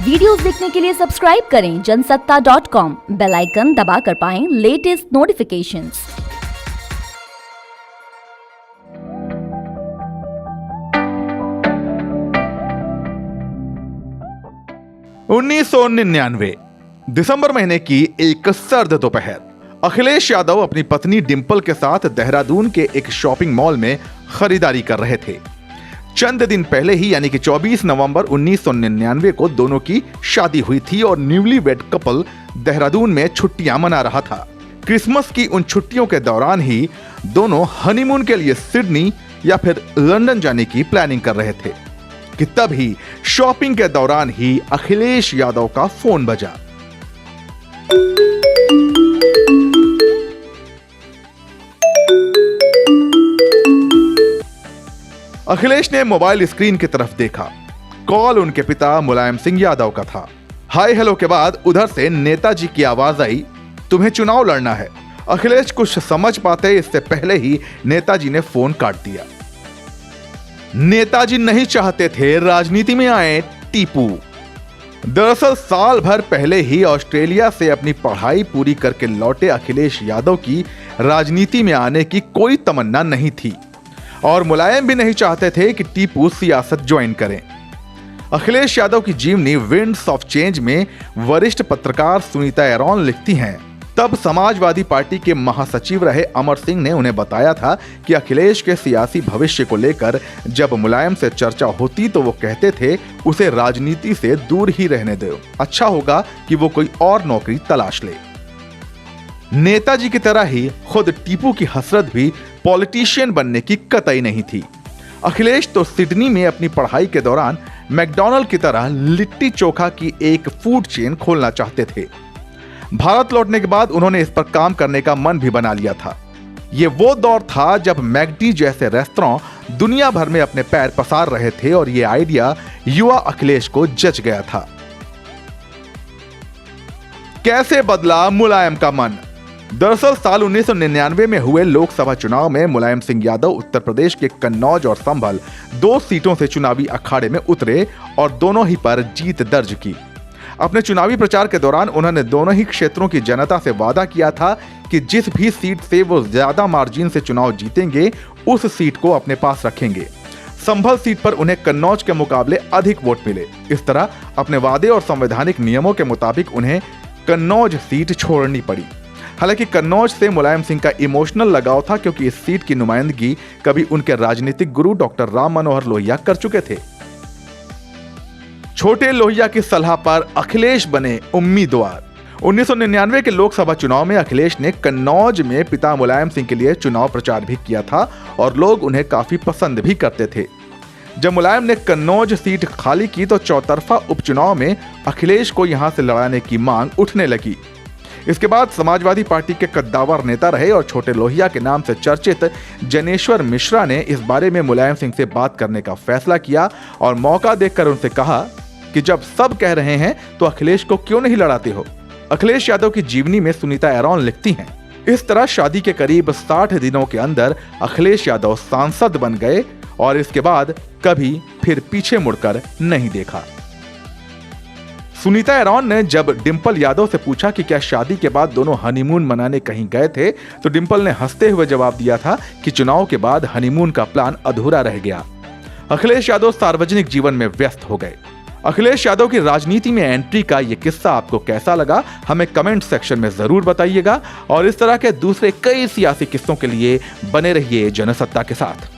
Videos देखने के लिए सब्सक्राइब करें जनसत्ता.com, बेल आइकन दबाकर पाएं लेटेस्ट नोटिफिकेशंस। दिसंबर महीने की एक सर्द दोपहर, अखिलेश यादव अपनी पत्नी डिंपल के साथ देहरादून के एक शॉपिंग मॉल में खरीदारी कर रहे थे। चंद दिन पहले ही यानी कि 24 नवंबर 1999 को दोनों की शादी हुई थी और न्यूली वेड कपल देहरादून में छुट्टियां मना रहा था। क्रिसमस की उन छुट्टियों के दौरान ही दोनों हनीमून के लिए सिडनी या फिर लंदन जाने की प्लानिंग कर रहे थे कि तभी शॉपिंग के दौरान ही अखिलेश यादव का फोन बजा। अखिलेश ने मोबाइल स्क्रीन की तरफ देखा। कॉल उनके पिता मुलायम सिंह यादव का था। हाय हेलो के बाद उधर से नेताजी की आवाज आई, तुम्हें चुनाव लड़ना है। अखिलेश कुछ समझ पाते इससे पहले ही नेताजी ने फोन काट दिया। नेताजी नहीं चाहते थे राजनीति में आए टीपू। दरअसल साल भर पहले ही ऑस्ट्रेलिया से अपनी पढ़ाई पूरी करके लौटे अखिलेश यादव की राजनीति में आने की कोई तमन्ना नहीं थी और मुलायम भी नहीं चाहते थे कि टीपू सियासत ज्वाइन करें। अखिलेश यादव की जीवनी विंड्स ऑफ चेंज में वरिष्ठ पत्रकार सुनीता एरोन लिखती हैं, तब समाजवादी पार्टी के महासचिव रहे अमर सिंह ने उन्हें बताया था कि अखिलेश के सियासी भविष्य को लेकर जब मुलायम से चर्चा होती तो वो कहते थे उसे राजनीति से दूर ही रहने दो, अच्छा होगा कि वो कोई और नौकरी तलाश ले। नेताजी की तरह ही खुद टीपू की हसरत भी पॉलिटिशियन बनने की कतई नहीं थी। अखिलेश तो सिडनी में अपनी पढ़ाई के दौरान मैकडॉनल्ड की तरह लिट्टी चोखा की एक फूड चेन खोलना चाहते थे। भारत लौटने के बाद उन्होंने इस पर काम करने का मन भी बना लिया था। ये वो दौर था जब मैकडी जैसे रेस्तरां दुनिया भर में अपने पैर पसार रहे थे और ये आइडिया युवा अखिलेश को जच गया था। कैसे बदला मुलायम का मन? दरअसल साल 1999 में हुए लोकसभा चुनाव में मुलायम सिंह यादव उत्तर प्रदेश के कन्नौज और संभल 2 सीटों से चुनावी अखाड़े में उतरे और दोनों ही पर जीत दर्ज की। अपने चुनावी प्रचार के दौरान उन्होंने दोनों ही क्षेत्रों की जनता से वादा किया था कि जिस भी सीट से वो ज्यादा मार्जिन से चुनाव जीतेंगे उस सीट को अपने पास रखेंगे। संभल सीट पर उन्हें कन्नौज के मुकाबले अधिक वोट मिले। इस तरह अपने वादे और संवैधानिक नियमों के मुताबिक उन्हें कन्नौज सीट छोड़नी पड़ी। हालांकि कन्नौज से मुलायम सिंह का इमोशनल लगाव था क्योंकि इस सीट की नुमाइंदगी कभी उनके राजनीतिक गुरु डॉक्टर राम मनोहर लोहिया कर चुके थे। छोटे लोहिया की सलाह पर अखिलेश बने उम्मीदवार। 1999 के लोकसभा चुनाव में अखिलेश ने कन्नौज में पिता मुलायम सिंह के लिए चुनाव प्रचार भी किया था और लोग उन्हें काफी पसंद भी करते थे। जब मुलायम ने कन्नौज सीट खाली की तो चौतरफा उपचुनाव में अखिलेश को यहां से लड़ाने की मांग उठने लगी। इसके बाद समाजवादी पार्टी के कद्दावर नेता रहे और छोटे लोहिया के नाम से चर्चित जनेश्वर मिश्रा ने इस बारे में मुलायम सिंह से बात करने का फैसला किया और मौका देखकर उनसे कहा कि जब सब कह रहे हैं तो अखिलेश को क्यों नहीं लड़ाते हो। अखिलेश यादव की जीवनी में सुनीता एरोन लिखती हैं, इस तरह शादी के करीब 60 दिनों के अंदर अखिलेश यादव सांसद बन गए और इसके बाद कभी फिर पीछे मुड़कर नहीं देखा। सुनीता एरोन ने जब डिंपल यादव से पूछा कि क्या शादी के बाद दोनों हनीमून मनाने कहीं गए थे तो डिंपल ने हंसते हुए जवाब दिया था कि चुनाव के बाद हनीमून का प्लान अधूरा रह गया। अखिलेश यादव सार्वजनिक जीवन में व्यस्त हो गए। अखिलेश यादव की राजनीति में एंट्री का यह किस्सा आपको कैसा लगा, हमें कमेंट सेक्शन में जरूर बताइएगा और इस तरह के दूसरे कई सियासी किस्सों के लिए बने रहिए जनसत्ता के साथ।